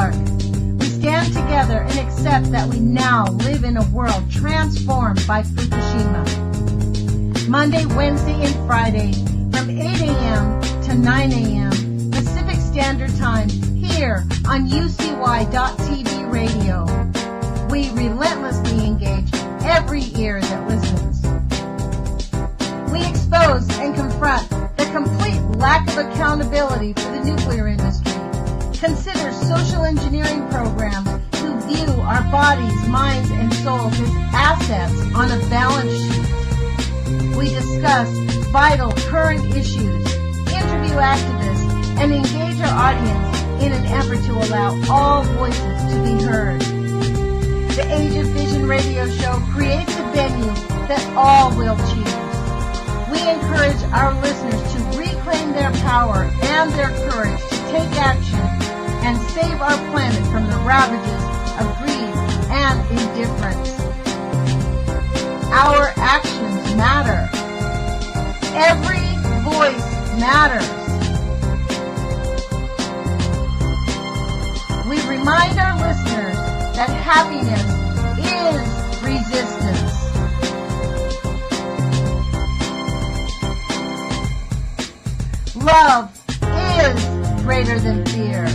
Clark. We stand together and accept that we now live in a world transformed by Fukushima. Monday, Wednesday, and Friday from 8 a.m. to 9 a.m. Pacific Standard Time here on UCY.TV radio. We relentlessly engage every ear that listens. We expose and confront the complete lack of accountability for the nuclear industry. Consider social engineering programs who view our bodies, minds, and souls as assets on a balance sheet. We discuss vital current issues, interview activists, and engage our audience in an effort to allow all voices to be heard. The Age of Fission radio show creates a venue that all will choose. We encourage our listeners to reclaim their power and their courage to take action and save our planet from the ravages of greed and indifference. Our actions matter. Every voice matters. We remind our listeners that happiness is resistance. Love is greater than fear.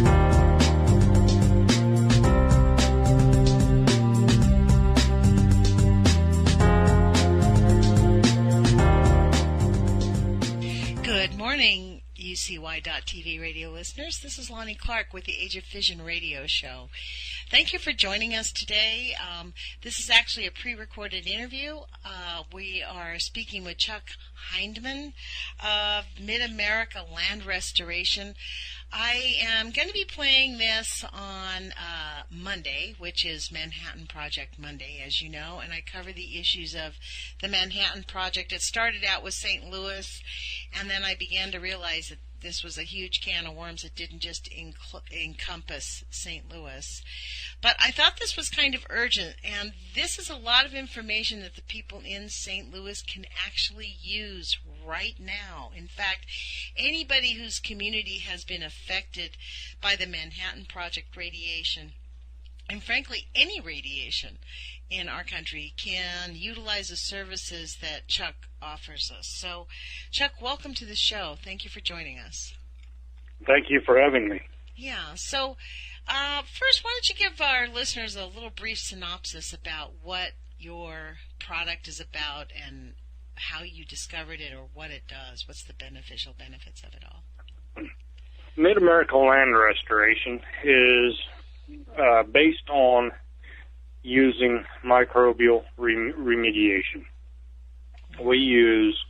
Good morning, UCY.TV radio listeners. This is Lonnie Clark with the Age of Fission radio show. Thank you for joining us today. This is actually a pre-recorded interview. We are speaking with Chuck Hindman of Mid-America Land Restoration. I am going to be playing this on Monday, which is Manhattan Project Monday, as you know, and I cover the issues of the Manhattan Project. It started out with St. Louis, and then I began to realize that this was a huge can of worms. It didn't just encompass St. Louis. But I thought this was kind of urgent, and this is a lot of information that the people in St. Louis can actually use right now. In fact, anybody whose community has been affected by the Manhattan Project radiation, and frankly any radiation in our country, can utilize the services that Chuck offers us. So, Chuck, welcome to the show. Thank you for joining us. Thank you for having me. Yeah, so first, why don't you give our listeners a little brief synopsis about what your product is about and how you discovered it or what it does. What's the beneficial benefits of it all? Mid-America Land Restoration is based on using microbial remediation. We use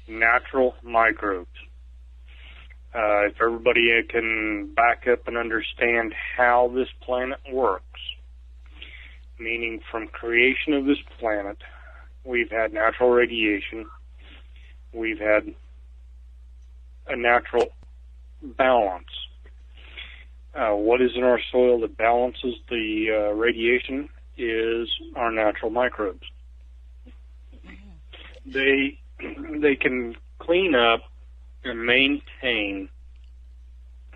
natural microbes. If everybody can back up and understand how this planet works, meaning from creation of this planet, we've had natural radiation, we've had a natural balance. What is in our soil that balances the radiation is our natural microbes. They can clean up and maintain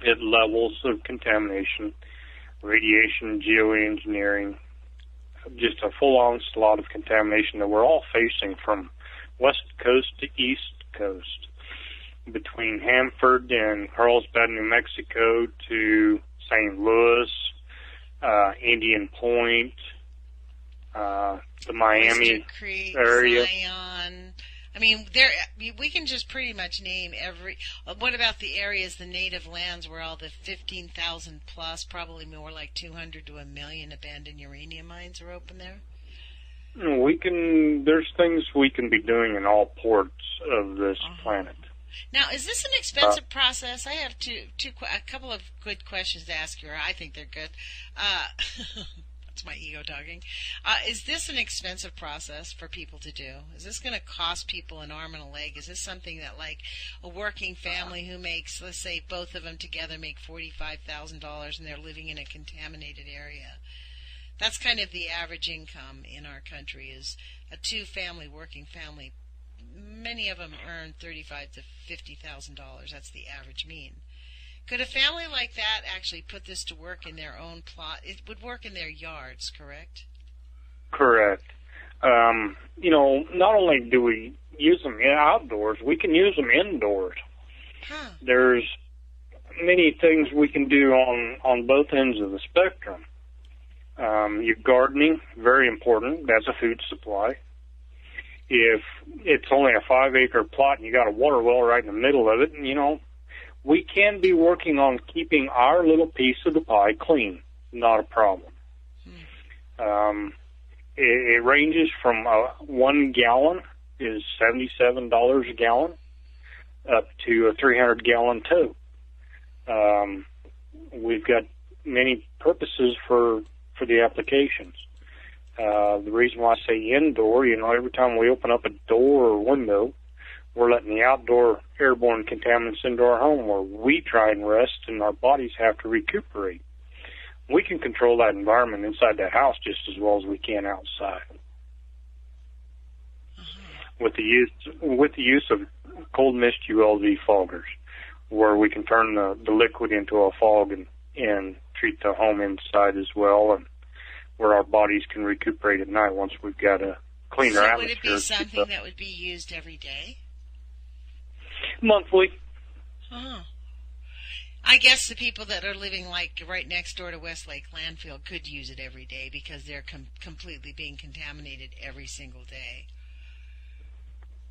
at levels of contamination, radiation, geoengineering, just a full onslaught of contamination that we're all facing from west coast to east coast, between Hanford and Carlsbad, New Mexico, to St. Louis, Indian Point, the Miami Creek, area. Zion. I mean, we can just pretty much name every. What about the areas, the native lands, where all the 15,000 plus, probably more like 200 to 1 million abandoned uranium mines are open there? There's things we can be doing in all ports of this planet. Now, is this an expensive process? I have a couple of good questions to ask you, or I think they're good. That's my ego talking. Is this an expensive process for people to do? Is this going to cost people an arm and a leg? Is this something that, like, a working family who makes, let's say, both of them together make $45,000 and they're living in a contaminated area? That's kind of the average income in our country, is a two-family working family. Many of them earn $35,000 to $50,000. That's the average mean. Could a family like that actually put this to work in their own plot? It would work in their yards, correct? Correct. Not only do we use them outdoors, we can use them indoors. Huh. There's many things we can do on both ends of the spectrum. Your gardening, very important. That's a food supply. If it's only a 5-acre plot and you got a water well right in the middle of it, we can be working on keeping our little piece of the pie clean. Not a problem. It ranges from 1 gallon is $77 a gallon up to a 300-gallon tote. We've got many purposes for the applications. The reason why I say indoor, every time we open up a door or window, we're letting the outdoor airborne contaminants into our home where we try and rest and our bodies have to recuperate. We can control that environment inside that house just as well as we can outside. With the use of cold mist ULV foggers, where we can turn the liquid into a fog and treat the home inside as well, and where our bodies can recuperate at night once we've got a cleaner atmosphere. So would it be something that would be used every day? Monthly. I guess the people that are living like right next door to Westlake Landfill could use it every day because they're completely being contaminated every single day.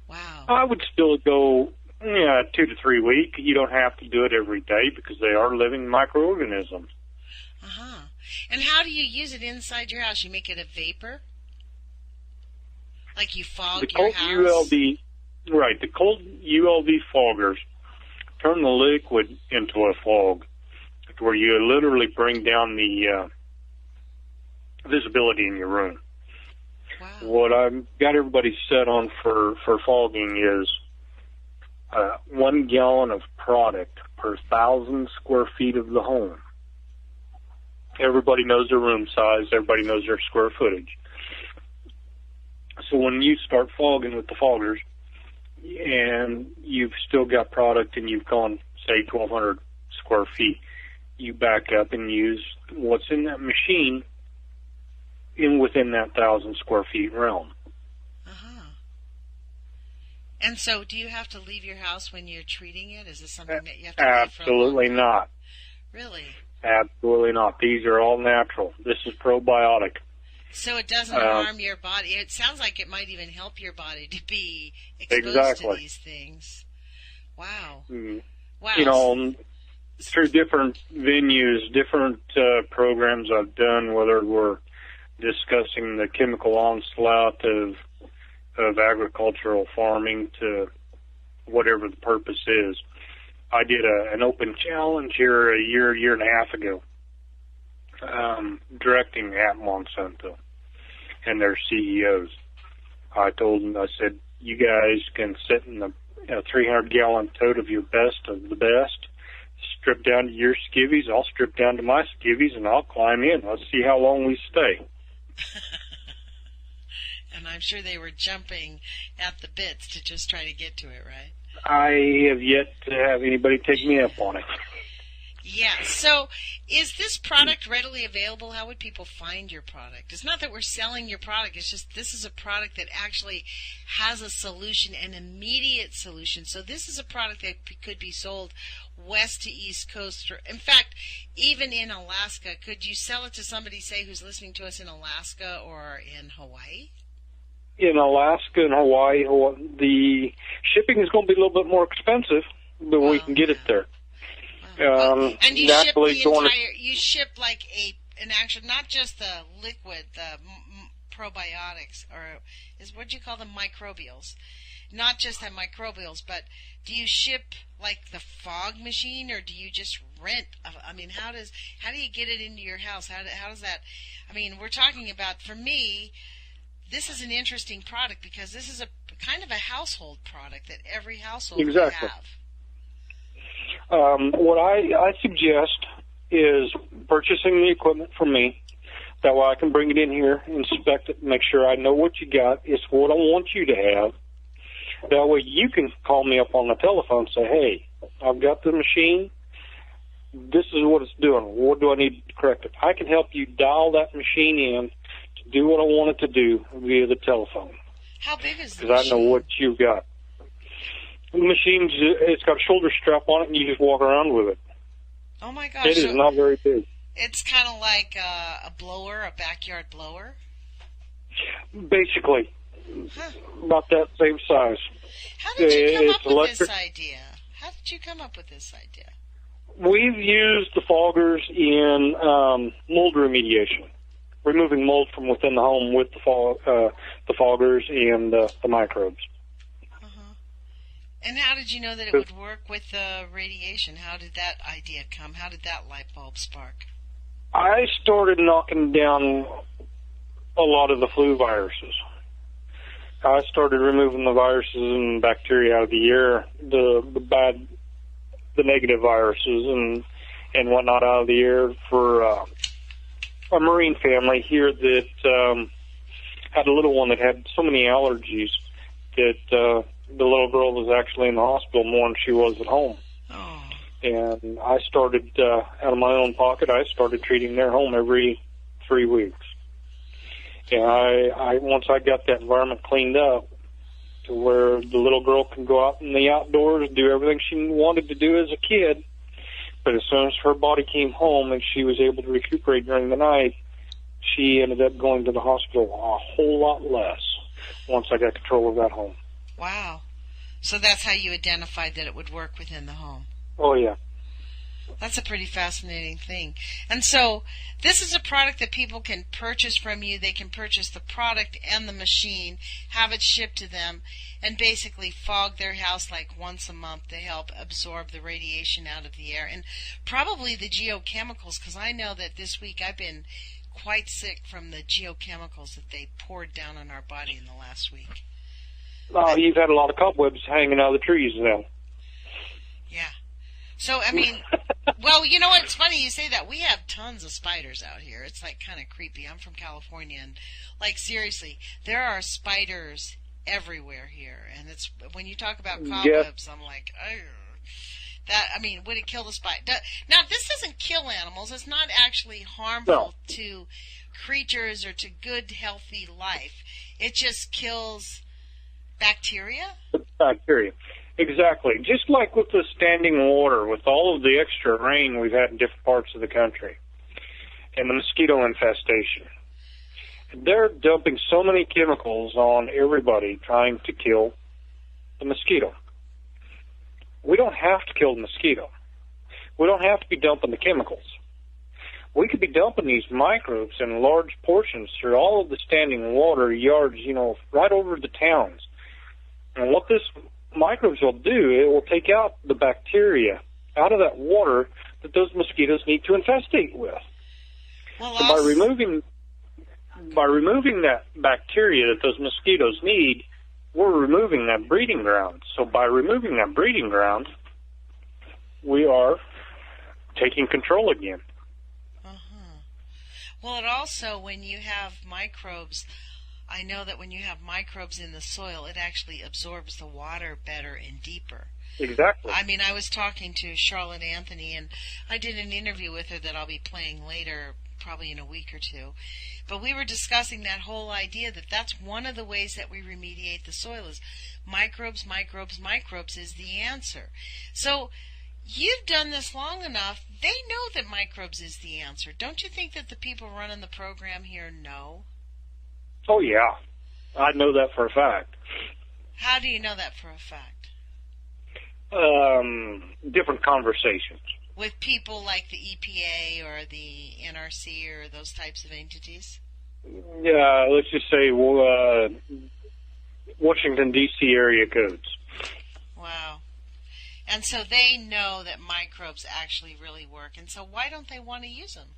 Wow. I would still go 2 to 3 weeks. You don't have to do it every day because they are living microorganisms. And how do you use it inside your house? You make it a vapor? Like you fog your house? The cold ULV foggers turn the liquid into a fog where you literally bring down the visibility in your room. Wow. What I've got everybody set on for fogging is 1 gallon of product per 1,000 square feet of the home. Everybody knows their room size. Everybody knows their square footage. So when you start fogging with the foggers and you've still got product and you've gone, say, 1,200 square feet, you back up and use what's in that machine within that 1,000 square feet realm. And so do you have to leave your house when you're treating it? Is this something that you have to leave for Absolutely not. Really? Absolutely not. These are all natural. This is probiotic. So it doesn't harm your body. It sounds like it might even help your body to be exposed to these things. Wow. Wow. Through different venues, different programs I've done, whether we're discussing the chemical onslaught of agricultural farming to whatever the purpose is. I did an open challenge here a year and a half ago, directing at Monsanto and their CEOs. I told them, I said, you guys can sit in a 300-gallon tote of your best of the best, strip down to your skivvies, I'll strip down to my skivvies, and I'll climb in. Let's see how long we stay. And I'm sure they were jumping at the bits to just try to get to it, right? I have yet to have anybody take me up on it. Yeah. So is this product readily available? How would people find your product? It's not that we're selling your product. It's just this is a product that actually has a solution, an immediate solution. So this is a product that could be sold west to east coast. In fact, even in Alaska. Could you sell it to somebody, say, who's listening to us in Alaska or in Hawaii? In Alaska and Hawaii, the shipping is going to be a little bit more expensive, but we can get it there. And you ship the entire. You ship like an actual, not just the liquid, the probiotics, or what do you call them, microbials? Not just the microbials, but do you ship like the fog machine, or do you just rent? I mean, how do you get it into your house? How does that? I mean, we're talking about, for me, this is an interesting product because this is a kind of a household product that every household would have. What I suggest is purchasing the equipment from me. That way I can bring it in here, inspect it, make sure I know what you got. It's what I want you to have. That way you can call me up on the telephone and say, hey, I've got the machine. this is what it's doing. What do I need to correct it? I can help you dial that machine in to do what I want it to do via the telephone. How big is the Because I machine? know what you've got. The machine's, it's got a shoulder strap on it, and you just walk around with it. Oh, my gosh. It is not very big. It's kind of like a blower, a backyard blower? Basically, Huh. about that same size. How did you come up with electric. this idea? How did you come up with this idea? We've used the foggers in mold remediation, removing mold from within the home with the foggers and the microbes. Uh-huh. And how did you know that it would work with the radiation? How did that idea come? How did that light bulb spark? I started knocking down a lot of the flu viruses. I started removing the viruses and bacteria out of the air, the negative viruses and whatnot out of the air for a Marine family here that had a little one that had so many allergies that the little girl was actually in the hospital more than she was at home. Oh. And I started, out of my own pocket, I started treating their home every 3 weeks. And I once I got that environment cleaned up to where the little girl can go out in the outdoors, do everything she wanted to do as a kid, but as soon as her body came home and she was able to recuperate during the night, she ended up going to the hospital a whole lot less once I got control of that home. Wow. So that's how you identified that it would work within the home. Oh, yeah. That's a pretty fascinating thing. And so this is a product that people can purchase from you. They can purchase the product and the machine, have it shipped to them, and basically fog their house like once a month to help absorb the radiation out of the air. And probably the geochemicals, because I know that this week I've been quite sick from the geochemicals that they poured down on our body in the last week. Oh, you've had a lot of cobwebs hanging out of the trees now. Yeah. So, I mean, well, you know what? It's funny you say that. We have tons of spiders out here. It's like kind of creepy. I'm from California, and like seriously, there are spiders everywhere here. And it's when you talk about cobwebs, I'm like, oh, that. I mean, would it kill the spider? Now, this doesn't kill animals. It's not actually harmful to creatures or to good, healthy life. It just kills bacteria. Bacteria. Exactly. Just like with the standing water, with all of the extra rain we've had in different parts of the country, and the mosquito infestation. They're dumping so many chemicals on everybody trying to kill the mosquito. We don't have to kill the mosquito. We don't have to be dumping the chemicals. We could be dumping these microbes in large portions through all of the standing water yards, right over the towns. And what this microbes will do, it will take out the bacteria out of that water that those mosquitoes need to infestate with. Well, so by removing that bacteria that those mosquitoes need, we're removing that breeding ground. So by removing that breeding ground, we are taking control again. Uh-huh. Well, it also, when you have microbes, I know that when you have microbes in the soil, it actually absorbs the water better and deeper. Exactly. I mean, I was talking to Charlotte Anthony, and I did an interview with her that I'll be playing later, probably in a week or two. But we were discussing that whole idea that that's one of the ways that we remediate the soil is microbes is the answer. So you've done this long enough. They know that microbes is the answer. Don't you think that the people running the program here know? Oh, yeah. I know that for a fact. How do you know that for a fact? Different conversations. With people like the EPA or the NRC or those types of entities? Yeah, let's just say Washington, D.C. area codes. Wow. And so they know that microbes actually really work. And so why don't they want to use them?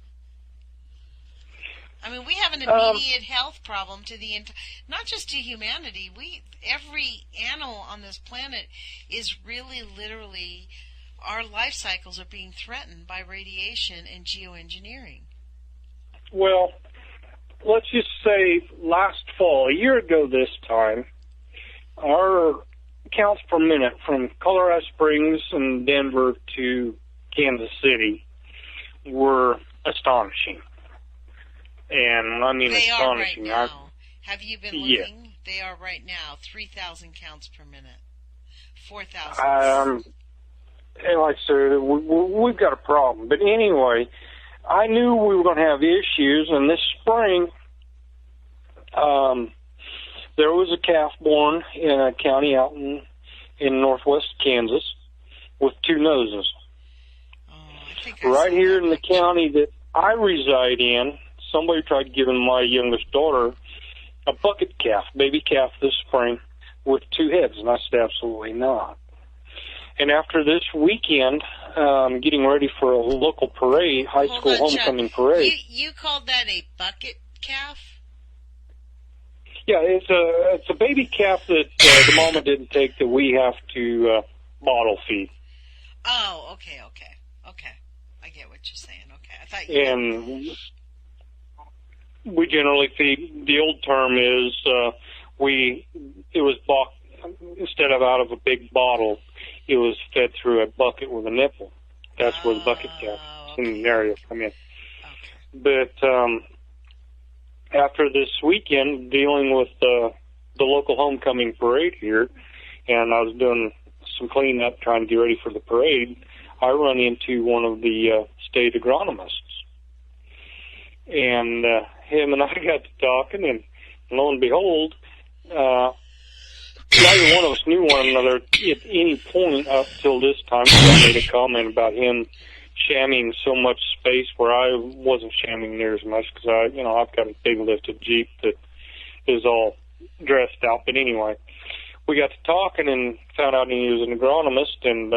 I mean, we have an immediate health problem to the not just to humanity. Every animal on this planet is really, literally, our life cycles are being threatened by radiation and geoengineering. Well, let's just say last fall, a year ago this time, our counts per minute from Colorado Springs and Denver to Kansas City were astonishing. And I mean they astonishing. They are right now. Have you been looking? Yeah. They are right now 3,000 counts per minute. 4,000. And like I said, we've got a problem. But anyway, I knew we were going to have issues, and this spring, there was a calf born in a county out in northwest Kansas with 2 noses. Oh, I think I right saw here that in the picture. county that I reside in, somebody tried giving my youngest daughter a bucket calf, baby calf this spring with 2 heads, and I said absolutely not. And after this weekend, getting ready for a local parade, high school homecoming parade. You called that a bucket calf? Yeah, it's a baby calf that the mama didn't take that we have to bottle feed. Oh, okay. I get what you're saying. Okay, I thought you. And we generally feed. The old term is it was bought instead of out of a big bottle. It was fed through a bucket with a nipple. That's where the bucket calf scenario come in. Okay. But after this weekend, dealing with the local homecoming parade here, and I was doing some cleanup, trying to get ready for the parade, I run into one of the state agronomists. And him and I got to talking, and lo and behold, neither one of us knew one another at any point up till this time. So I made a comment about him shamming so much space where I wasn't shamming near as much because I've got a big lifted Jeep that is all dressed out. But anyway, we got to talking and found out he was an agronomist, and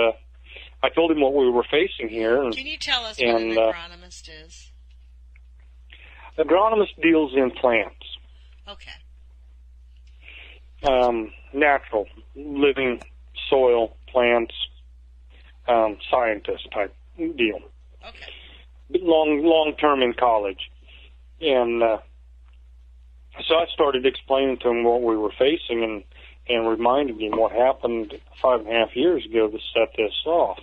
I told him what we were facing here. Can you tell us what an agronomist is? Agronomist deals in plants. Okay. Natural, living soil, plants, scientist type deal. Okay. Long term in college. And so I started explaining to him what we were facing and reminded him what happened 5.5 years ago to set this off.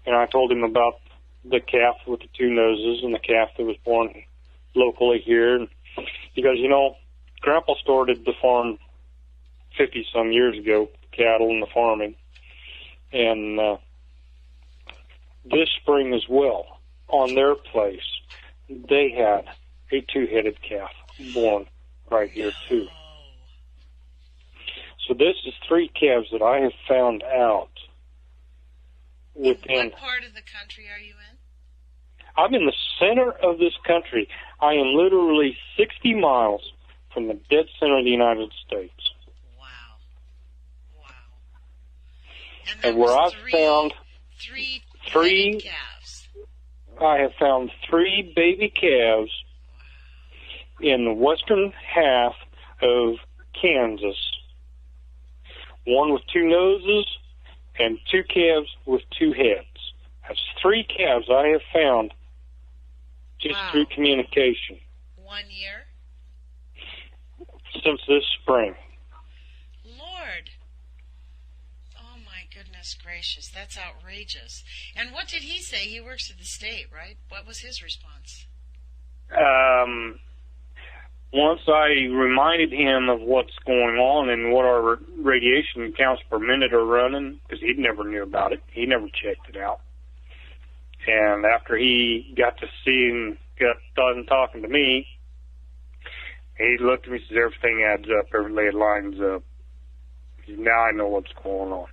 And I told him about the calf with the 2 noses and the calf that was born locally here. And he goes, Grandpa started the farm 50-some years ago, cattle and the farming. And this spring as well, on their place, they had a 2-headed calf born right here too. So this is 3 calves that I have found out within. What part of the country are you in? I'm in the center of this country. I am literally 60 miles from the dead center of the United States. Wow. And where I've found three calves. I have found 3 baby calves in the western half of Kansas. One with 2 noses and 2 calves with 2 heads. That's 3 calves I have found just through communication. 1 year? Since this spring. Lord. Oh my goodness gracious. That's outrageous. And what did he say? He works at the state, right? What was his response? Once I reminded him of what's going on and what our radiation counts per minute are running, because he never knew about it. He never checked it out. And after he got to see and got done talking to me, he looked at me and said, everything adds up, everything lines up. Now I know what's going on.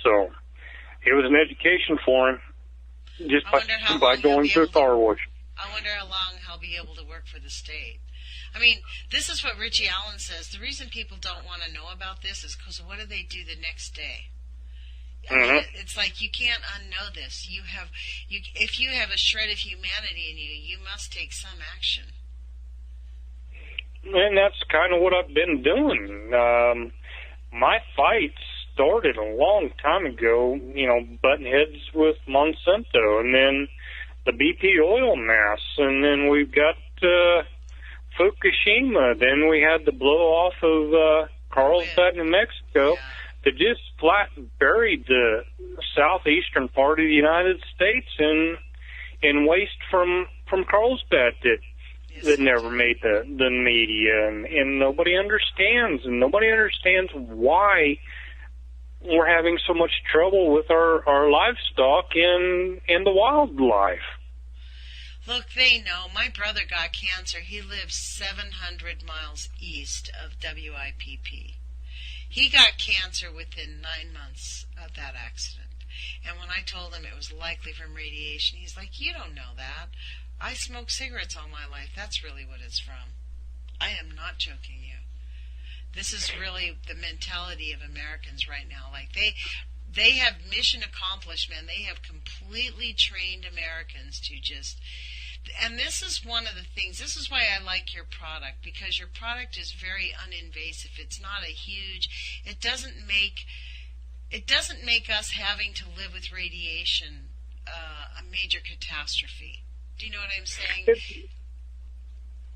So it was an education for him, just by going through a car wash. I wonder how long he'll be able to work for the state. I mean, this is what Richie Allen says. The reason people don't want to know about this is because what do they do the next day? I mean, it's like you can't unknow this. If you have a shred of humanity in you, you must take some action. And that's kind of what I've been doing. My fight started a long time ago, butting heads with Monsanto, and then the BP oil mess, and then we've got Fukushima. Then we had the blow off of Carlsbad, New Mexico. that just flat buried the southeastern part of the United States in waste from Carlsbad that never made the media, and nobody understands, why we're having so much trouble with our livestock and the wildlife. Look, they know. My brother got cancer. He lives 700 miles east of WIPP. He got cancer within 9 months of that accident. And when I told him it was likely from radiation, he's like, "You don't know that. I smoked cigarettes all my life. That's really what it's from." I am not joking you. This is really the mentality of Americans right now. Like they have mission accomplished, man. They have completely trained Americans to just... And this is one of the things, this is why I like your product, because your product is very uninvasive. It's not a huge, it doesn't make us having to live with radiation a major catastrophe. Do you know what I'm saying?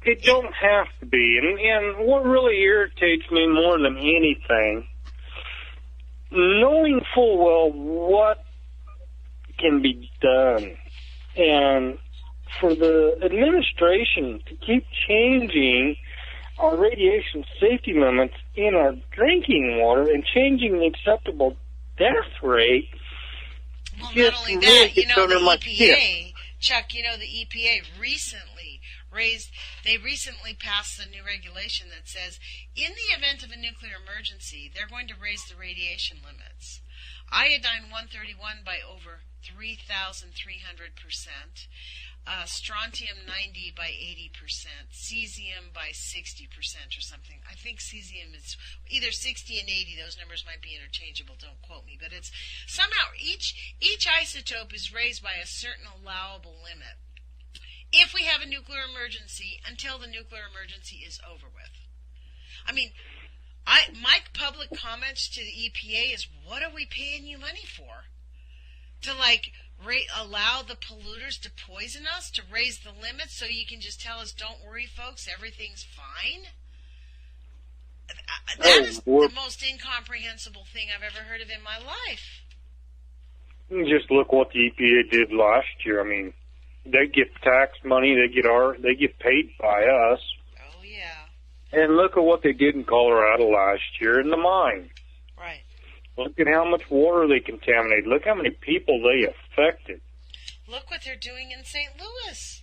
It don't have to be. And what really irritates me more than anything, knowing full well what can be done, and for the administration to keep changing our radiation safety limits in our drinking water and changing the acceptable death rate. Well, not only that, you know, the EPA, Chuck, you know, the EPA recently passed a new regulation that says in the event of a nuclear emergency, they're going to raise the radiation limits. Iodine 131 by over 3,300%. Strontium 90 by 80%, cesium by 60% or something. I think cesium is either 60 and 80. Those numbers might be interchangeable. Don't quote me. But it's somehow each isotope is raised by a certain allowable limit if we have a nuclear emergency until the nuclear emergency is over with. I mean, my public comments to the EPA is, what are we paying you money for? To allow the polluters to poison us, to raise the limits so you can just tell us, don't worry, folks, everything's fine? That is the most incomprehensible thing I've ever heard of in my life. Just look what the EPA did last year. I mean, they get tax money, they get paid by us. Oh, yeah. And look at what they did in Colorado last year in the mine. Right. Look at how much water they contaminated. Look how many people they affected. Look what they're doing in St. Louis.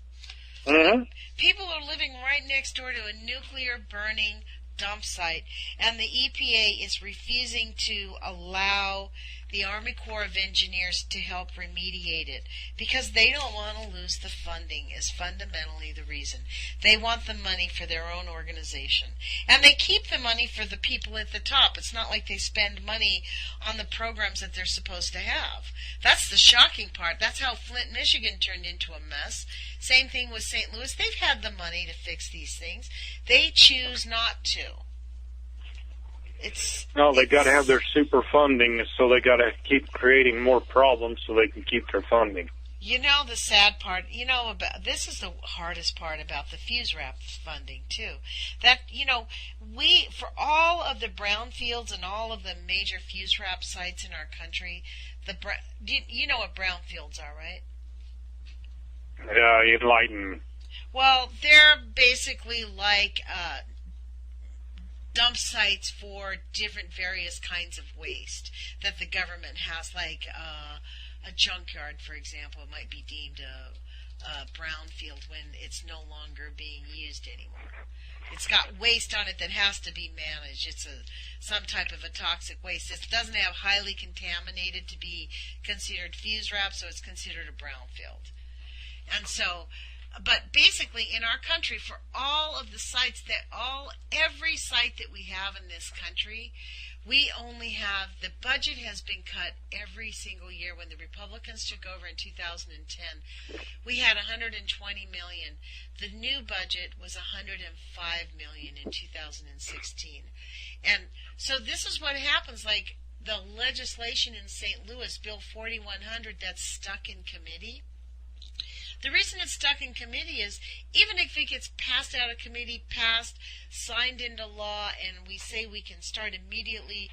Mm-hmm. People are living right next door to a nuclear burning dump site, and the EPA is refusing to allow the Army Corps of Engineers to help remediate it because they don't want to lose the funding is fundamentally the reason. They want the money for their own organization. And they keep the money for the people at the top. It's not like they spend money on the programs that they're supposed to have. That's the shocking part. That's how Flint, Michigan turned into a mess. Same thing with St. Louis. They've had the money to fix these things. They choose not to. They got to have their super funding, so they got to keep creating more problems so they can keep their funding. You know the sad part, this is the hardest part about the fuse wrap funding too. That, we, for all of the brownfields and all of the major fuse wrap sites in our country, you know what brownfields are, right? Yeah, enlighten me. Well, they're basically like dump sites for different various kinds of waste that the government has, like a junkyard, for example, might be deemed a brownfield when it's no longer being used anymore. It's got waste on it that has to be managed. It's some type of a toxic waste. It doesn't have highly contaminated to be considered fuse wrap, so it's considered a brownfield. And so, but basically in our country, for all of the sites every site that we have in this country, we only have, the budget has been cut every single year. When the Republicans took over in 2010, we had $120 million. The new budget was $105 million in 2016. And so this is what happens, like the legislation in St. Louis, Bill 4100, that's stuck in committee. The reason it's stuck in committee is even if it gets passed out of committee, signed into law, and we say we can start immediately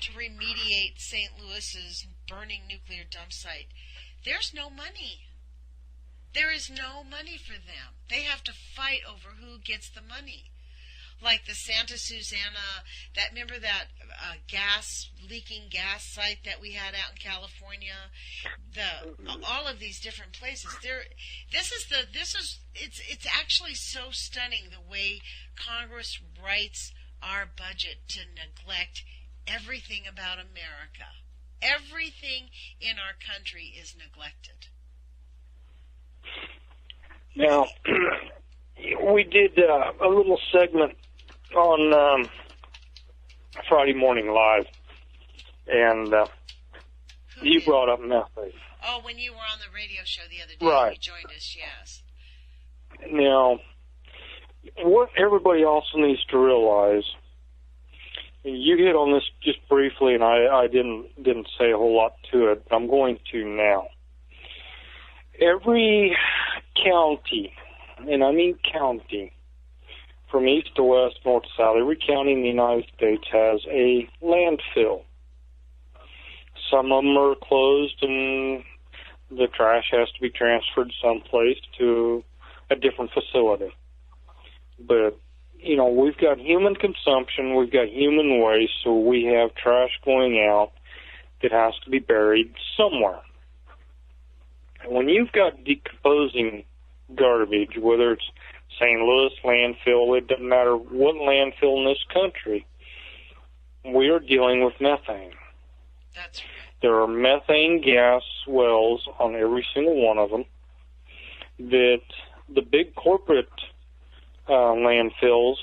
to remediate St. Louis's burning nuclear dump site. There's no money. There is no money for them. They have to fight over who gets the money. Like the Santa Susana, remember that leaking gas site that we had out in California? All of these different places. It's actually so stunning the way Congress writes our budget to neglect everything about America. Everything in our country is neglected. Now, we did a little segment on Friday Morning Live, and you brought up methane. Oh, when you were on the radio show the other day, right. You joined us, yes. Now, what everybody also needs to realize, you hit on this just briefly, and I didn't say a whole lot to it, but I'm going to now. Every county, and I mean county, from east to west, north to south, every county in the United States has a landfill. Some of them are closed and the trash has to be transferred someplace to a different facility. But, we've got human consumption, we've got human waste, so we have trash going out that has to be buried somewhere. And when you've got decomposing garbage, whether it's St. Louis landfill, it doesn't matter what landfill in this country, we are dealing with methane. That's right. There are methane gas wells on every single one of them that the big corporate landfills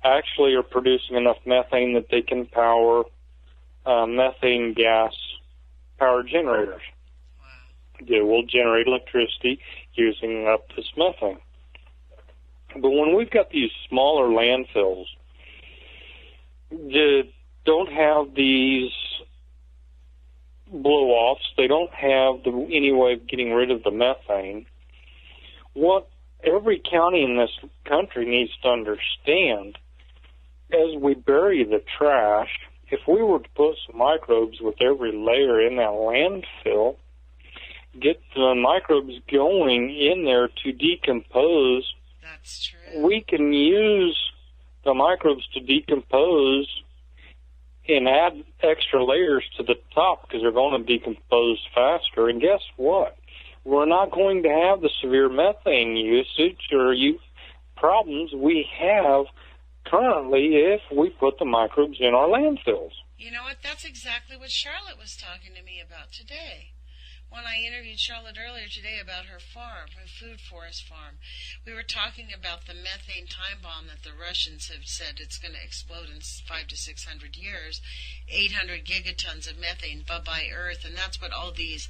actually are producing enough methane that they can power methane gas power generators. Wow. That will generate electricity using up this methane. But when we've got these smaller landfills that don't have these blow-offs, they don't have any way of getting rid of the methane, what every county in this country needs to understand, as we bury the trash, if we were to put some microbes with every layer in that landfill, get the microbes going in there to decompose, that's true. We can use the microbes to decompose and add extra layers to the top because they're going to decompose faster. And guess what? We're not going to have the severe methane usage or problems we have currently if we put the microbes in our landfills. You know what? That's exactly what Charlotte was talking to me about today. When I interviewed Charlotte earlier today about her farm, her food forest farm, we were talking about the methane time bomb that the Russians have said it's going to explode in 500 to 600 years, 800 gigatons of methane by Earth, and that's what all these,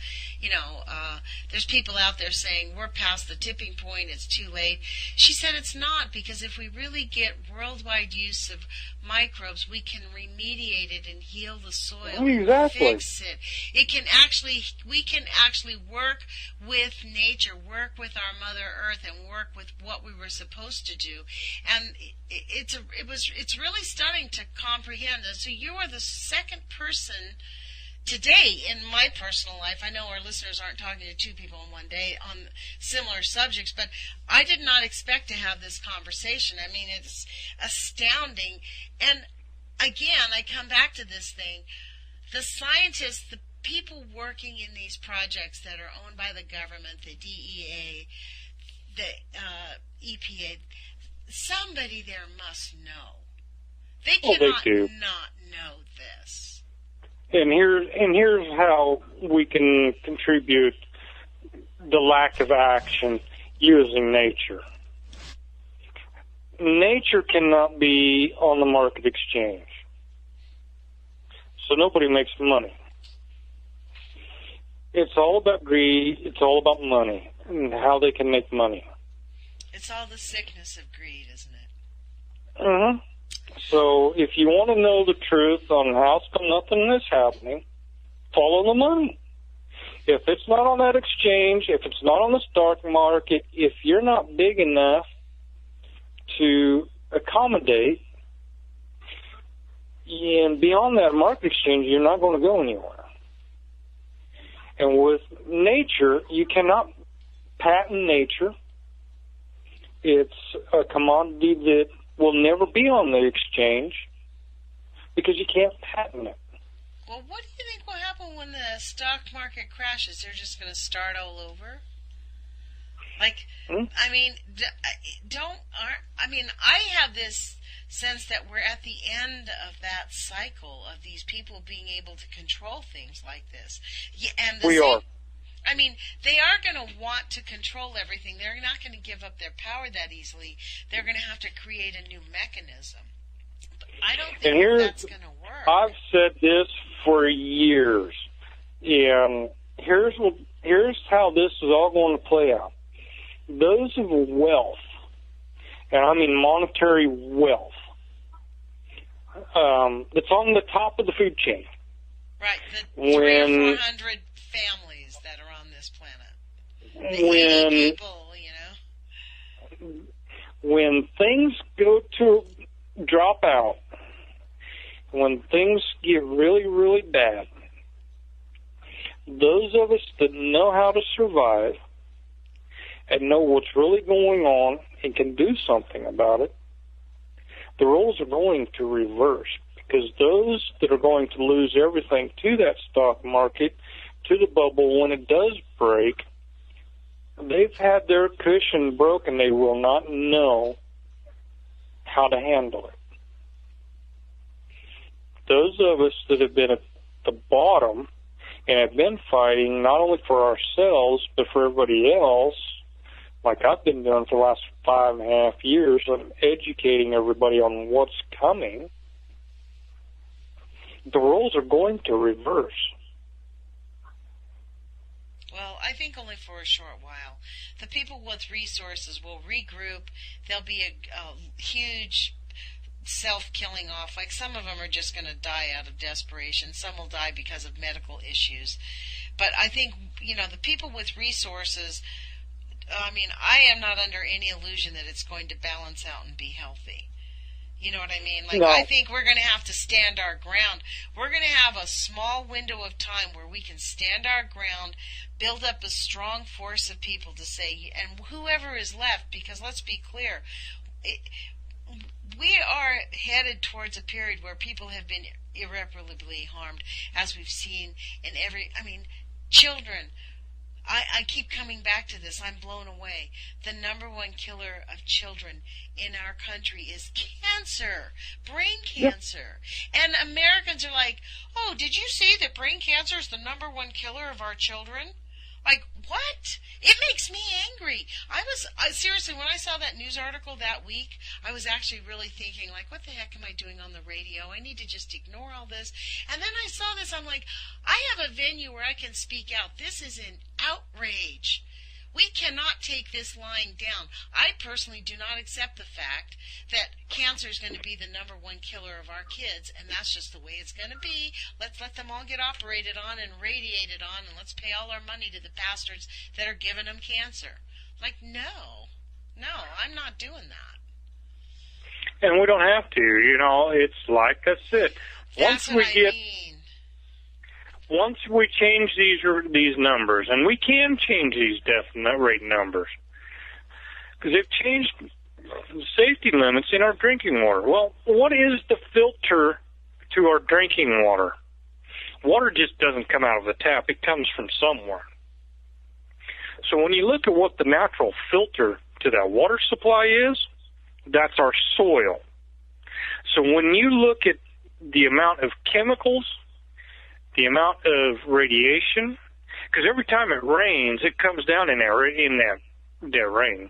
there's people out there saying we're past the tipping point, it's too late. She said it's not, because if we really get worldwide use of microbes, we can remediate it and heal the soil and fix it. We can actually work with nature, work with our Mother Earth, and work with what we were supposed to do. And it's really stunning to comprehend. And so you are the second person today in my personal life. I know our listeners aren't talking to two people in one day on similar subjects, but I did not expect to have this conversation. I mean, it's astounding. And again, I come back to this thing. The scientists, the people working in these projects that are owned by the government, the DEA, the EPA, somebody there must know. They cannot not know this. And here's how we can contribute the lack of action using nature. Nature cannot be on the market exchange. So nobody makes money. It's all about greed. It's all about money and how they can make money. It's all the sickness of greed, isn't it? Mm-hmm. So if you want to know the truth on how come nothing is happening, follow the money. If it's not on that exchange, if it's not on the stock market, if you're not big enough to accommodate And beyond that market exchange, you're not going to go anywhere. And with nature, you cannot patent nature. It's a commodity that will never be on the exchange because you can't patent it. Well, what do you think will happen when the stock market crashes? They're just going to start all over? Like, I mean, I have this sense that we're at the end of that cycle of these people being able to control things like this. Yeah, and we are. I mean, they are going to want to control everything. They're not going to give up their power that easily. They're going to have to create a new mechanism. But I don't think that's going to work. I've said this for years. And here's how this is all going to play out. Those of wealth, and I mean monetary wealth, that's on the top of the food chain. Right, the 300 or 400 families that are on this planet. The 80 people, you know. When things go to drop out, when things get really, really bad, those of us that know how to survive and know what's really going on and can do something about it, the roles are going to reverse, because those that are going to lose everything to that stock market, to the bubble when it does break, they've had their cushion broken. They will not know how to handle it. Those of us that have been at the bottom and have been fighting not only for ourselves but for everybody else, like I've been doing for the last 5.5 years, of educating everybody on what's coming, the roles are going to reverse. Well, I think only for a short while. The people with resources will regroup. There'll be a huge self-killing off. Like, some of them are just going to die out of desperation. Some will die because of medical issues. But I think, the people with resources, I mean, I am not under any illusion that it's going to balance out and be healthy. You know what I mean? Like, no. I think we're going to have to stand our ground. We're going to have a small window of time where we can stand our ground, build up a strong force of people to say, and whoever is left, because let's be clear, we are headed towards a period where people have been irreparably harmed, as we've seen in children. I keep coming back to this. I'm blown away. The number one killer of children in our country is cancer, brain cancer. Yep. And Americans are like, oh, did you see that brain cancer is the number one killer of our children? Like, what? It makes me angry. Seriously, when I saw that news article that week, I was actually really thinking, like, what the heck am I doing on the radio? I need to just ignore all this. And then I saw this, I'm like, I have a venue where I can speak out. This is an outrage. We cannot take this lying down. I personally do not accept the fact that cancer is going to be the number one killer of our kids, and that's just the way it's going to be. Let's let them all get operated on and radiated on, and let's pay all our money to the bastards that are giving them cancer. Like, no, I'm not doing that. And we don't have to, it's like I said. That's what I mean. Once we change these numbers, and we can change these death rate numbers, because they've changed safety limits in our drinking water. Well, what is the filter to our drinking water? Water just doesn't come out of the tap. It comes from somewhere. So when you look at what the natural filter to that water supply is, that's our soil. So when you look at the amount of chemicals, the amount of radiation, because every time it rains, it comes down in that rain,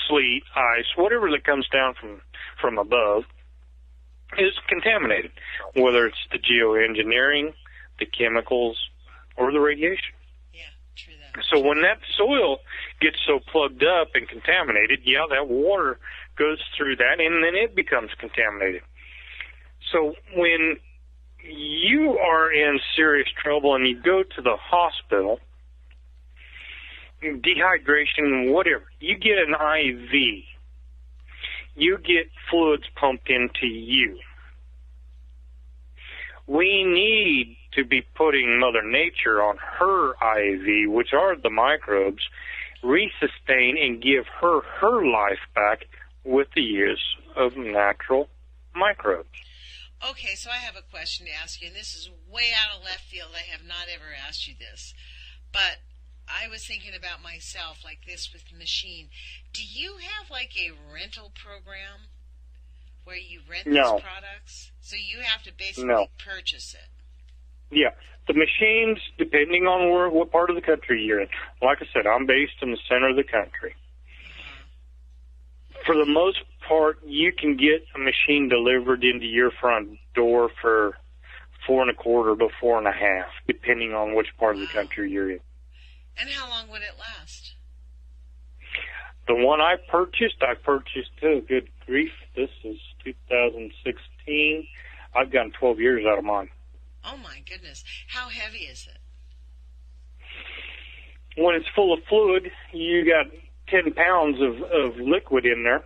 sleet, ice, whatever that comes down from above is contaminated, whether it's the geoengineering, the chemicals, or the radiation. Yeah, true that. So when that soil gets so plugged up and contaminated, that water goes through that, and then it becomes contaminated. So when you are in serious trouble and you go to the hospital, dehydration, whatever, you get an IV, you get fluids pumped into you. we need to be putting Mother Nature on her IAV, which are the microbes, resustain and give her life back with the use of natural microbes. Okay, so I have a question to ask you, and this is way out of left field. I have not ever asked you this, but I was thinking about myself like this with the machine. Do you have like a rental program where you rent these products? So you have to basically purchase it. Yeah. The machines, depending on what part of the country you're in. Like I said, I'm based in the center of the country. For the most part, you can get a machine delivered into your front door for $4.25 to $4.50, depending on which part of the country you're in. And how long would it last? The one I purchased, good grief, this is 2016. I've gotten 12 years out of mine. Oh, my goodness. How heavy is it? When it's full of fluid, you got 10 pounds of liquid in there.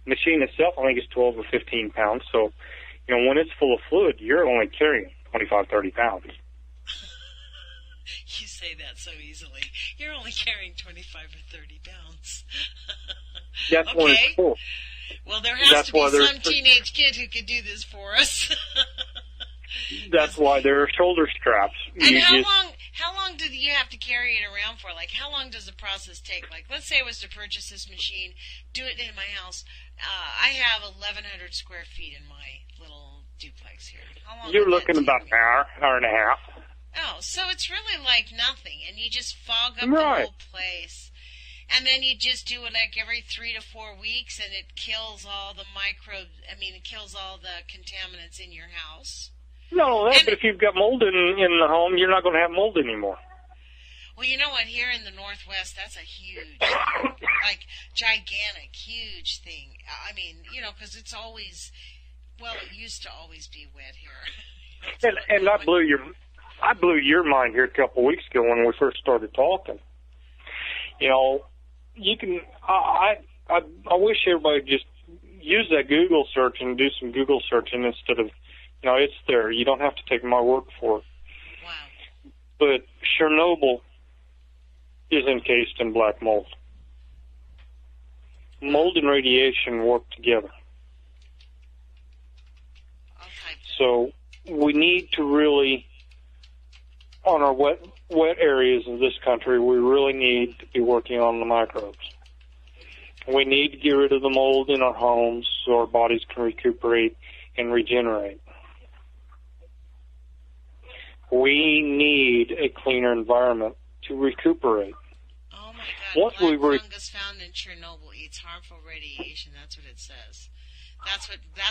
Machine itself, I think, is 12 or 15 pounds. So, when it's full of fluid, you're only carrying 25, 30 pounds. You say that so easily. You're only carrying 25 or 30 pounds. That's when it's full. Well, there has to be some teenage kid who could do this for us. That's why there are shoulder straps. And how long do you have to carry it around for? Like, how long does the process take? Like, let's say I was to purchase this machine, do it in my house. I have 1,100 square feet in my little duplex here. How long? You're looking about an hour and a half. Oh, so it's really like nothing, and you just fog up the whole place. And then you just do it like every 3 to 4 weeks, and it kills all the it kills all the contaminants in your house. No, but if you've got mold in the home, you're not going to have mold anymore. Well, you know what? Here in the Northwest, that's a huge, gigantic, huge thing. I mean, because it's always, it used to always be wet here. and I blew your mind here a couple of weeks ago when we first started talking. You can. I wish everybody would just use that Google search and do some Google searching instead of. It's there. You don't have to take my word for it. Wow. But Chernobyl is encased in black mold. Mold and radiation work together. So we need to really, on our wet areas of this country, we really need to be working on the microbes. We need to get rid of the mold in our homes so our bodies can recuperate and regenerate. We need a cleaner environment to recuperate. Oh my God! Black fungus found in Chernobyl eats harmful radiation. That's what it says. That's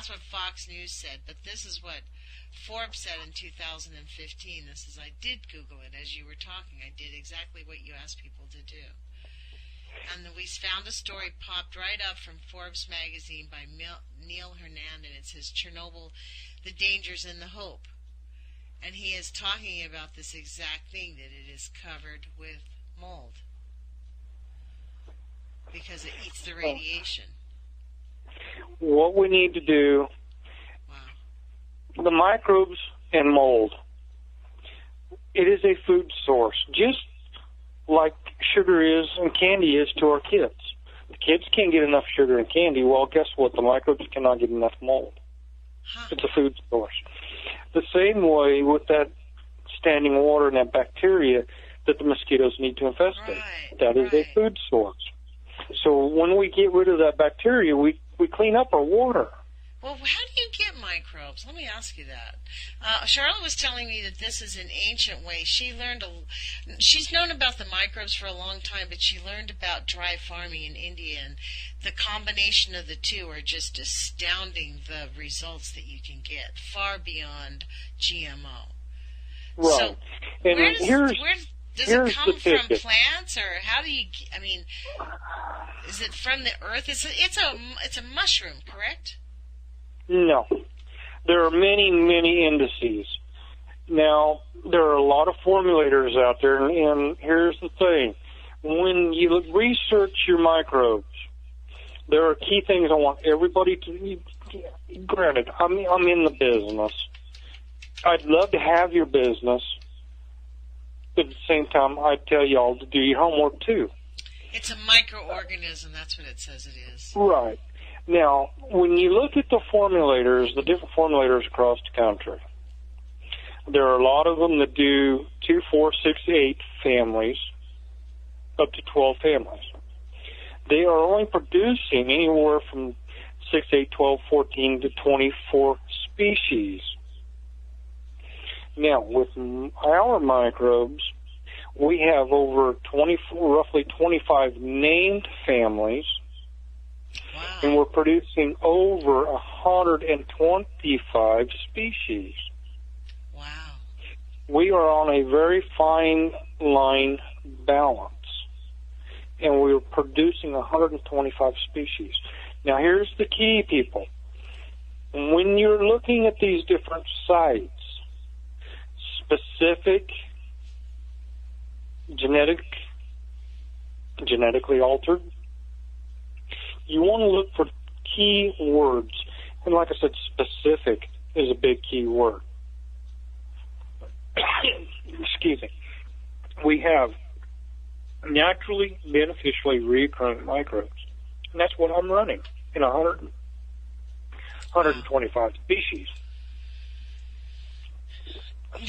what Fox News said. But this is what Forbes said in 2015. I did Google it as you were talking. I did exactly what you asked people to do. And we found a story popped right up from Forbes magazine by Neil Hernandez. It says Chernobyl, the dangers and the hope. And he is talking about this exact thing, that it is covered with mold because it eats the radiation. What we need to do, the microbes and mold, it is a food source, just like sugar is and candy is to our kids. The kids can't get enough sugar and candy. Well, guess what? The microbes cannot get enough mold. It's a food source. The same way with that standing water and that bacteria that the mosquitoes need to infestate. That is a food source. So when we get rid of that bacteria, we clean up our water. Well, how do you get microbes? Let me ask you that. Charlotte was telling me that this is an ancient way. She's known about the microbes for a long time, but she learned about dry farming in India, and the combination of the two are just astounding, the results that you can get, far beyond GMO. Right. So and where does it come from plants, or how do you, is it from the earth? It's a mushroom, correct? No. There are many, many indices. Now, there are a lot of formulators out there, and here's the thing. When you research your microbes, there are key things I want everybody to... Granted, I'm in the business, I'd love to have your business. But at the same time, I'd tell y'all to do your homework, too. It's a microorganism. That's what it says it is. Right. Now, when you look at the formulators, the different formulators across the country, there are a lot of them that do 2, 4, 6, 8 families, up to 12 families. They are only producing anywhere from 6, 8, 12, 14 to 24 species. Now, with our microbes, we have over roughly 25 named families, Wow. and we're producing over 125 species. Wow. We are on a very fine line balance, and we're producing 125 species. Now, here's the key, people. When you're looking at these different sites, specific, genetically altered, you want to look for key words. And like I said, specific is a big key word. Excuse me. We have naturally, beneficially recurrent microbes. And that's what I'm running in 125 species.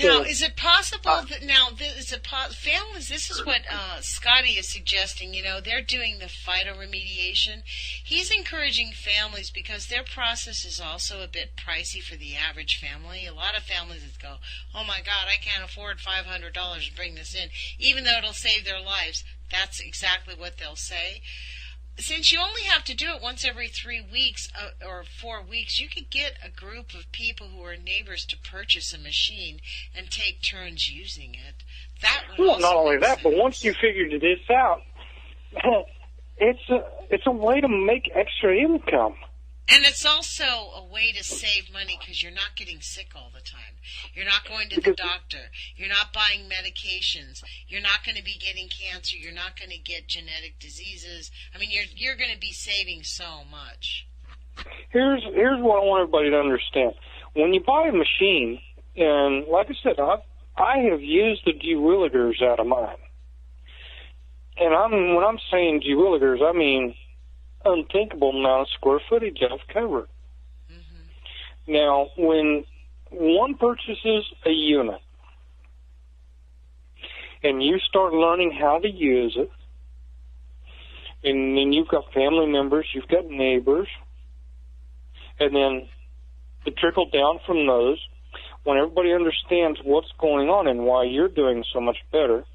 Now, is it possible that families? This is what Scotty is suggesting. You know, they're doing the phytoremediation. He's encouraging families because their process is also a bit pricey for the average family. A lot of families that go, "Oh my God, I can't afford $500 to bring this in," even though it'll save their lives. That's exactly what they'll say. Since you only have to do it once every 3 weeks or 4 weeks, you could get a group of people who are neighbors to purchase a machine and take turns using it. That would well, also not only make that, but sense. once you figured this out, it's a way to make extra income. And it's also a way to save money because you're not getting sick all the time. You're not going to the doctor. You're not buying medications. You're not going to be getting cancer. You're not going to get genetic diseases. I mean, you're going to be saving so much. Here's what I want everybody to understand. When you buy a machine, and like I said, I have used the dewilligers out of mine. And when I'm saying dewilligers, I mean unthinkable amount of square footage I've covered. Mm-hmm. Now, when one purchases a unit and you start learning how to use it, and then you've got family members, you've got neighbors, and then the trickle down from those, when everybody understands what's going on and why you're doing so much better,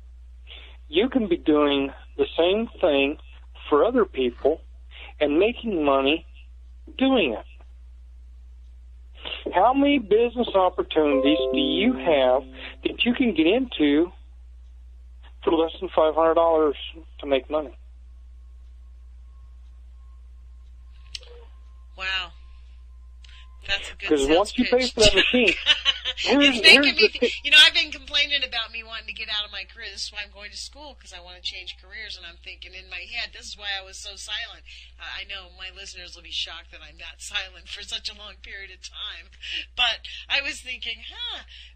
you can be doing the same thing for other people and making money doing it. How many business opportunities do you have that you can get into for less than $500 to make money? Wow. That's a good Because once you pay pitch. for that machine, It's making me, I've been complaining about me wanting to get out of my career. This is why I'm going to school, because I want to change careers, and I'm thinking in my head, this is why I was so silent. I know my listeners will be shocked that I'm not silent for such a long period of time, but I was thinking,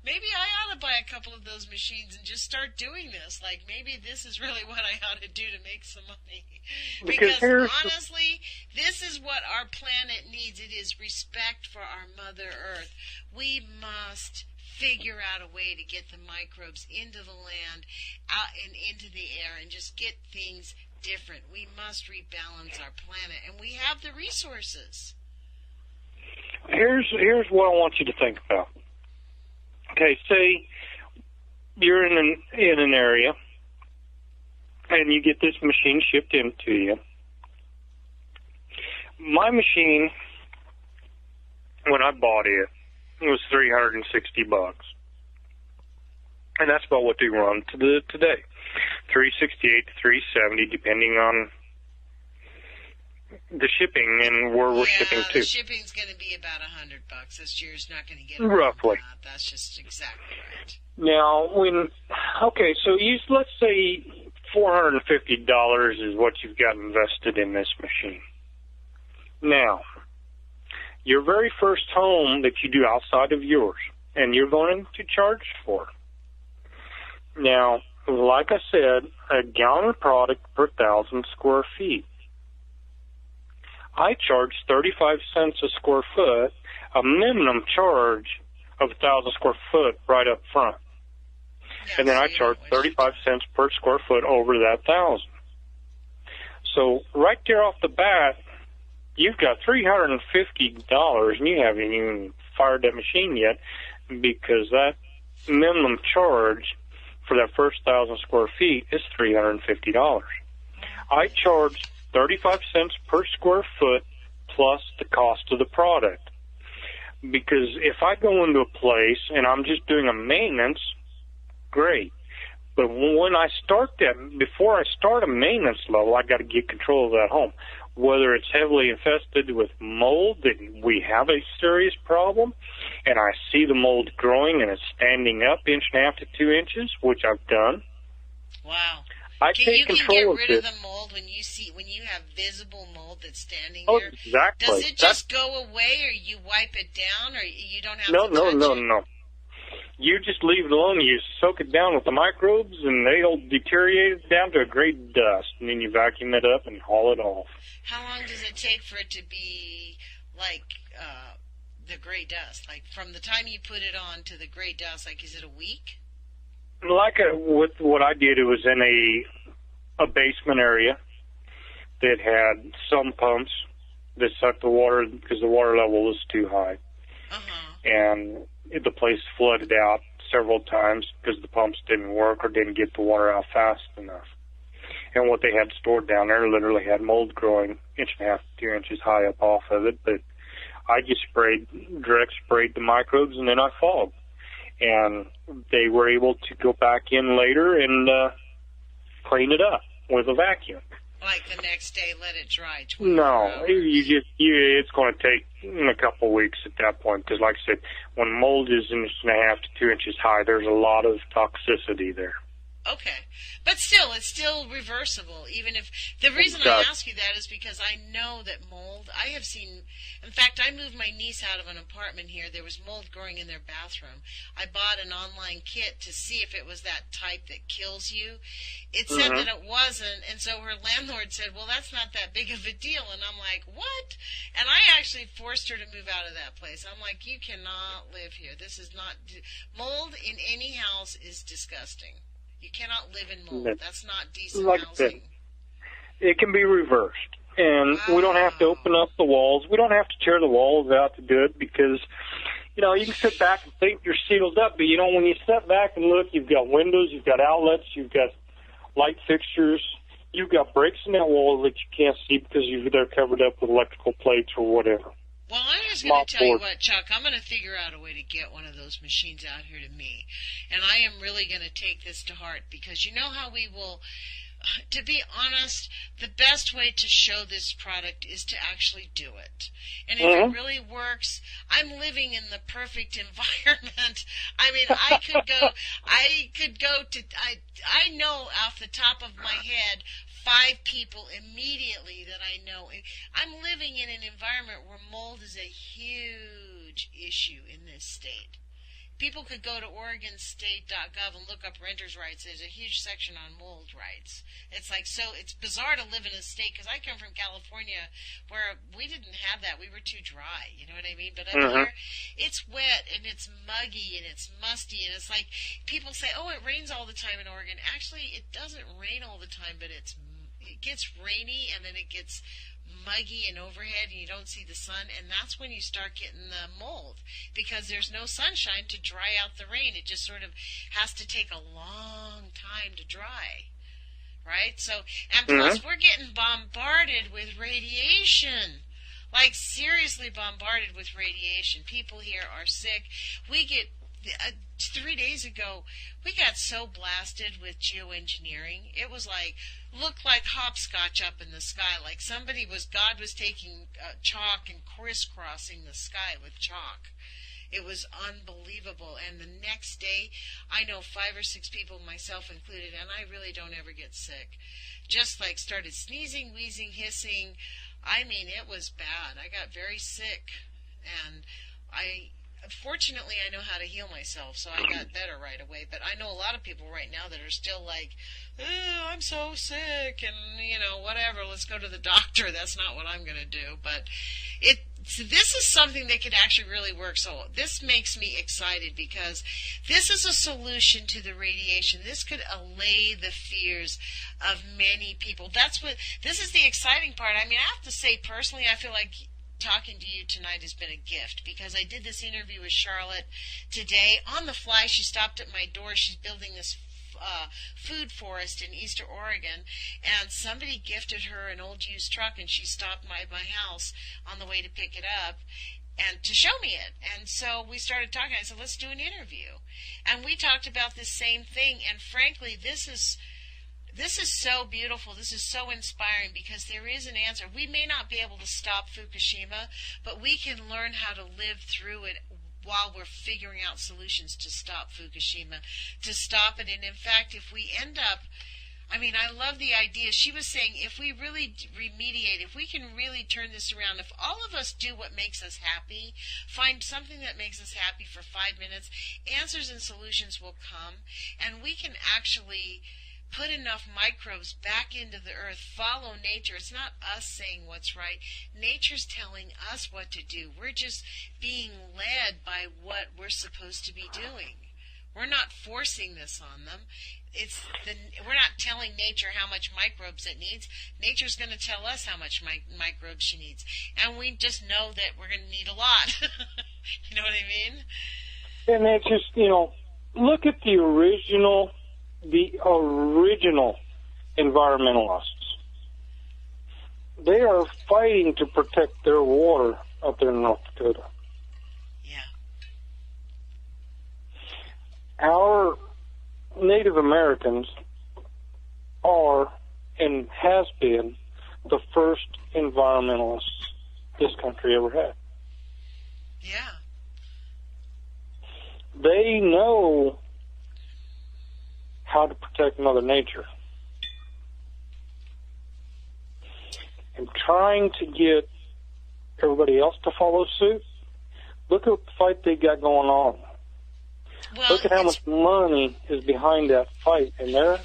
maybe I ought to buy a couple of those machines and just start doing this. Like, maybe this is really what I ought to do to make some money. Because honestly, this is what our planet needs. It is respect for our Mother Earth. We must figure out a way to get the microbes into the land, out and into the air, and just get things different. We must rebalance our planet, and we have the resources. Here's what I want you to think about. Okay, say you're in an area, and you get this machine shipped into you. My machine, when I bought it, was $360, and that's about what they run today, $368 to $370, depending on the shipping and where we're shipping to. The shipping's going to be about $100. This year's not going to get roughly. That's just exactly right. Now, so let's say $450 is what you've got invested in this machine. Now, your very first home that you do outside of yours, and you're going to charge for. Now, like I said, a gallon of product per 1,000 square feet. I charge 35 cents a square foot, a minimum charge of 1,000 square foot right up front. Yeah, And then so I you charge don't waste 35 cents per square foot over that 1,000. So right there off the bat, you've got $350, and you haven't even fired that machine yet, because that minimum charge for that first 1,000 square feet is $350. I charge 35 cents per square foot plus the cost of the product. Because if I go into a place and I'm just doing a maintenance, great. But when I start that, before I start a maintenance level, I got to get control of that home. Whether it's heavily infested with mold, that we have a serious problem, and I see the mold growing and it's standing up 1.5 to 2 inches, which I've done. Wow. I You take can control get rid of of the mold when you have visible mold that's standing Oh, there. exactly. Does it just go away, or you wipe it down, or you don't have No, to no, touch no, it? no. You just leave it alone. You soak it down with the microbes, and they'll deteriorate down to a gray dust, and then you vacuum it up and haul it off. How long does it take for it to be like the gray dust? Like from the time you put it on to the gray dust, like is it a week? With what I did, it was in a basement area that had some pumps that sucked the water because the water level was too high. And the place flooded out several times because the pumps didn't work or didn't get the water out fast enough. And what they had stored down there literally had mold growing 1.5 to 2 inches high up off of it. But I just direct sprayed the microbes, and then I fogged. And they were able to go back in later and clean it up with a vacuum. Like the next day, let it dry 24 No, hours? it's going to take a couple of weeks at that point, because like I said, when mold is 1.5 to 2 inches high, there's a lot of toxicity there. Okay. But still, it's still reversible, even if... The reason I ask you that is because I know that mold... I have seen... In fact, I moved my niece out of an apartment here. There was mold growing in their bathroom. I bought an online kit to see if it was that type that kills you. It said that it wasn't, and so her landlord said, well, that's not that big of a deal. And I'm like, what? And I actually forced her to move out of that place. I'm like, you cannot live here. This is not... Mold in any house is disgusting. You cannot live in mold. That's not decent housing. It can be reversed. And we don't have to open up the walls. We don't have to tear the walls out to do it, because, you can sit back and think you're sealed up. But, when you step back and look, you've got windows, you've got outlets, you've got light fixtures, you've got breaks in that wall that you can't see because they're covered up with electrical plates or whatever. Well, I'm just going to tell you what, Chuck, I'm going to figure out a way to get one of those machines out here to me. And I am really going to take this to heart, because you know how we will, to be honest, the best way to show this product is to actually do it. And if it really works, I'm living in the perfect environment. I mean, I know off the top of my head 5 people immediately that I know. I'm living in an environment where mold is a huge issue in this state. People could go to OregonState.gov and look up renters' rights. There's a huge section on mold rights. It's bizarre to live in a state, because I come from California where we didn't have that. We were too dry, you know what I mean? But up here, it's wet and it's muggy and it's musty, and it's like people say, oh, it rains all the time in Oregon. Actually, it doesn't rain all the time, but it gets rainy, and then it gets muggy and overhead, and you don't see the sun, and that's when you start getting the mold, because there's no sunshine to dry out the rain. It just sort of has to take a long time to dry, right? So, and plus we're getting bombarded with radiation, like seriously bombarded with radiation. People here are sick. We get 3 days ago, we got so blasted with geoengineering. It was looked like hopscotch up in the sky. Like God was taking chalk and crisscrossing the sky with chalk. It was unbelievable. And the next day, I know 5 or 6 people, myself included, and I really don't ever get sick, just started sneezing, wheezing, hissing. I mean, it was bad. I got very sick, and fortunately, I know how to heal myself, so I got better right away. But I know a lot of people right now that are still like, oh, I'm so sick, and, whatever, let's go to the doctor. That's not what I'm going to do. But this is something that could actually really work. So this makes me excited because this is a solution to the radiation. This could allay the fears of many people. This is the exciting part. I mean, I have to say, personally, I feel like talking to you tonight has been a gift because I did this interview with Charlotte today. On the fly, she stopped at my door. She's building this food forest in Eastern Oregon, and somebody gifted her an old used truck, and she stopped by my house on the way to pick it up and to show me it. And so we started talking. I said, let's do an interview. And we talked about this same thing, and frankly, this is so beautiful. This is so inspiring because there is an answer. We may not be able to stop Fukushima, but we can learn how to live through it while we're figuring out solutions to stop Fukushima, to stop it. And in fact, if we end up, I love the idea. She was saying if we really remediate, if we can really turn this around, if all of us do what makes us happy, find something that makes us happy for 5 minutes, answers and solutions will come, and we can actually put enough microbes back into the earth, follow nature. It's not us saying what's right. Nature's telling us what to do. We're just being led by what we're supposed to be doing. We're not forcing this on them. We're not telling nature how much microbes it needs. Nature's going to tell us how much microbes she needs. And we just know that we're going to need a lot. You know what I mean? And it's just, look at the original environmentalists. They are fighting to protect their water up there in North Dakota. Yeah. Our Native Americans are and has been the first environmentalists this country ever had. Yeah. They know how to protect Mother Nature. And trying to get everybody else to follow suit, look at the fight they got going on. Well, look at how much money is behind that fight. And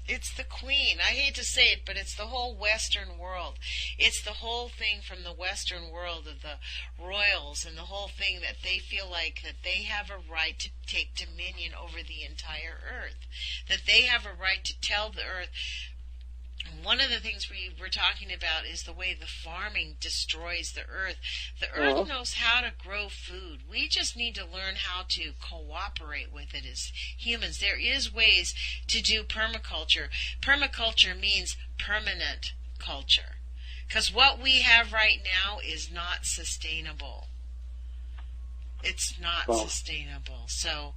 it's the Queen. I hate to say it, but it's the whole Western world. It's the whole thing from the Western world of the royals and the whole thing that they feel like that they have a right to take dominion over the entire earth, that they have a right to tell the earth. One of the things we were talking about is the way the farming destroys the earth. The earth knows how to grow food. We just need to learn how to cooperate with it as humans. There is ways to do permaculture. Permaculture means permanent culture. Because what we have right now is not sustainable. It's not sustainable. So,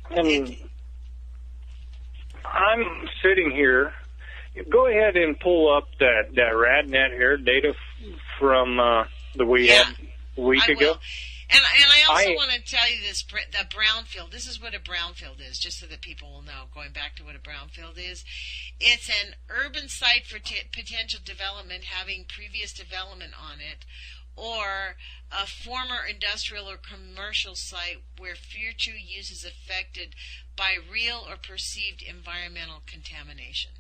and I'm sitting here. Go ahead and pull up that RadNet air data from the we had a week ago. And I also want to tell you this, the brownfield. This is what a brownfield is, just so that people will know, going back to what a brownfield is. It's an urban site for potential development having previous development on it, or a former industrial or commercial site where future use is affected by real or perceived environmental contamination.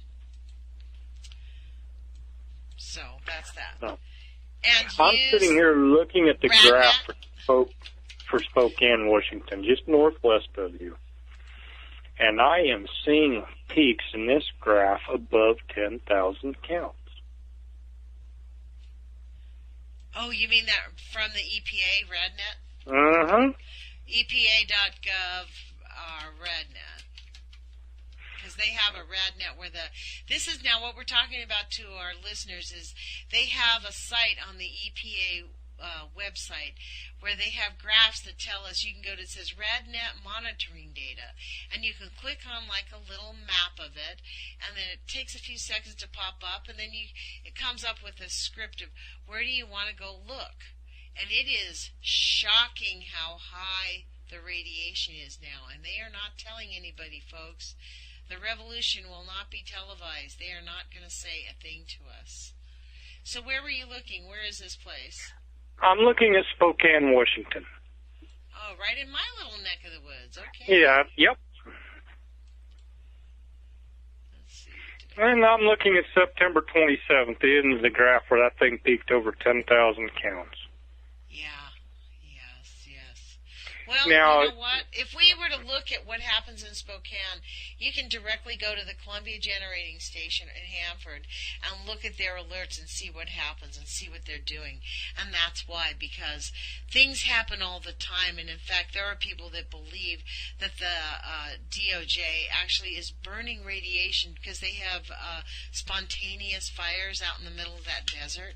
So that's that. Oh. And I'm sitting here looking at the graph for Spokane, Washington, just northwest of you. And I am seeing peaks in this graph above 10,000 counts. Oh, you mean that from the EPA, RadNet? Uh-huh. EPA.gov, RadNet. Because they have a RadNet where this is now what we're talking about to our listeners is they have a site on the EPA website where they have graphs that tell us, you can go to, it says RadNet monitoring data, and you can click on like a little map of it, and then it takes a few seconds to pop up, and then it comes up with a script of where do you want to go look. And it is shocking how high the radiation is now, and they are not telling anybody, folks. The revolution will not be televised. They are not going to say a thing to us. So where were you looking? Where is this place? I'm looking at Spokane, Washington. Oh, right in my little neck of the woods. Okay. Yeah, yep. Let's see. And I'm looking at September 27th, the end of the graph where that thing peaked over 10,000 counts. Yeah. Yes. Well, now, you know what? If we were to look at what happens in Spokane, you can directly go to the Columbia Generating Station in Hanford and look at their alerts and see what happens and see what they're doing. And that's why, because things happen all the time. And in fact, there are people that believe that the DOJ actually is burning radiation because they have spontaneous fires out in the middle of that desert.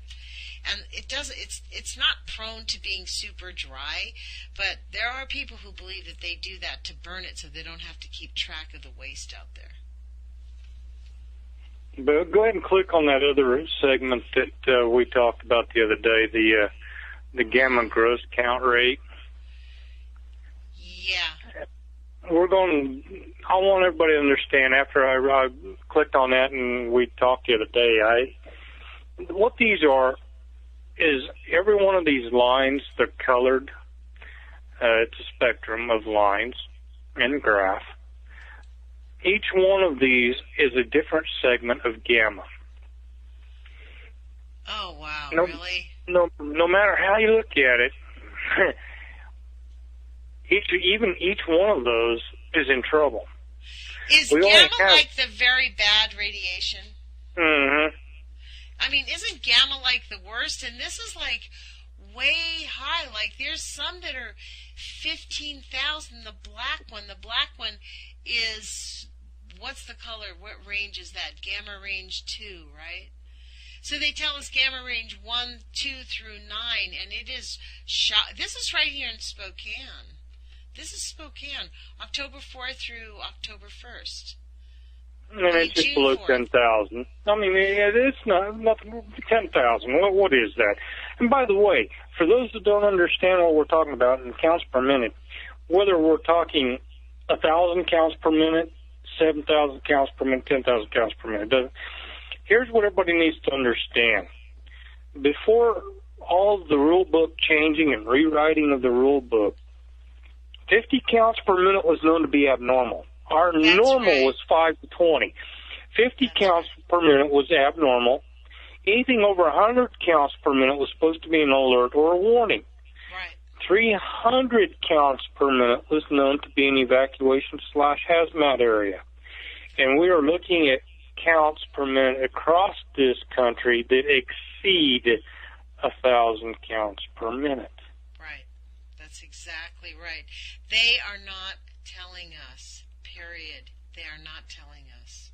And it's not prone to being super dry, but there are people who believe that they do that to burn it so they don't have to keep track of the waste out there. But go ahead and click on that other segment that we talked about the other day, the gamma gross count rate. Yeah. I want everybody to understand, after I clicked on that and we talked the other day, what these are is every one of these lines, they're colored. It's a spectrum of lines and a graph. Each one of these is a different segment of gamma. Oh, wow, really? No matter how you look at it, each one of those is in trouble. Is gamma like the very bad radiation? Mm-hmm. I mean, isn't gamma like the worst? And this is like way high. Like there's some that are 15,000. The black one is, what's the color? What range is that? Gamma range 2, right? So they tell us gamma range 1, 2 through 9, and it is this is right here in Spokane. This is Spokane, October 4th through October 1st. And it's just below 10,000. I mean, it's nothing. 10,000. What is that? And by the way, for those that don't understand what we're talking about in counts per minute, whether we're talking 1,000 counts per minute, 7,000 counts per minute, 10,000 counts per minute, here's what everybody needs to understand. Before all of the rule book changing and rewriting of the rule book, 50 counts per minute was known to be abnormal. Our normal was 5 to 20. 50 counts per minute was abnormal. Anything over 100 counts per minute was supposed to be an alert or a warning. Right. 300 counts per minute was known to be an evacuation/hazmat area. And we are looking at counts per minute across this country that exceed 1,000 counts per minute. Right. That's exactly right. They are not telling us. Period. They are not telling us.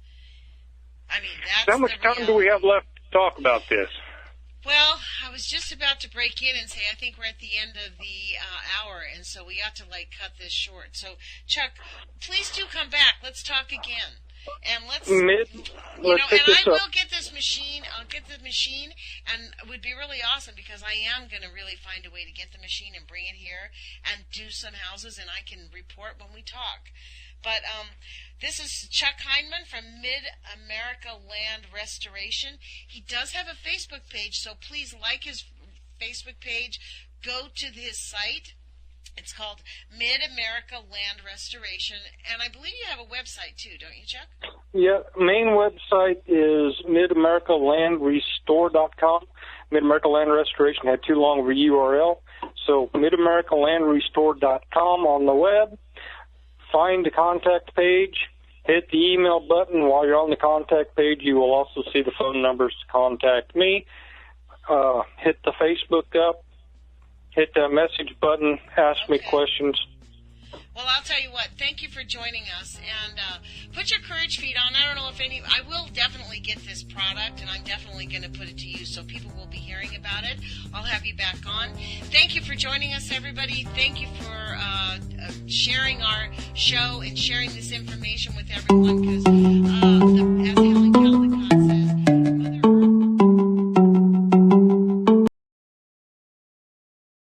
I mean, that's how much time do we have left to talk about this? Well, I was just about to break in and say I think we're at the end of the hour, and so we ought to cut this short. So, Chuck, please do come back. Let's talk again. And I will get this machine. I'll get the machine, and it would be really awesome because I am going to really find a way to get the machine and bring it here and do some houses, and I can report when we talk. But this is Chuck Hindman from Mid-America Land Restoration. He does have a Facebook page, so please like his Facebook page. Go to his site. It's called Mid-America Land Restoration, and I believe you have a website too, don't you, Chuck? Yeah, main website is midamericalandrestore.com. Mid-America Land Restoration had too long of a URL, so midamericalandrestore.com on the web. Find the contact page, hit the email button. While you're on the contact page, you will also see the phone numbers to contact me. Hit the Facebook up. Hit that message button, ask me questions. Well, I'll tell you what, thank you for joining us, and put your courage feet on. I don't know if I will definitely get this product, and I'm definitely going to put it to use, so people will be hearing about it. I'll have you back on. Thank you for joining us, everybody. Thank you for sharing our show and sharing this information with everyone, because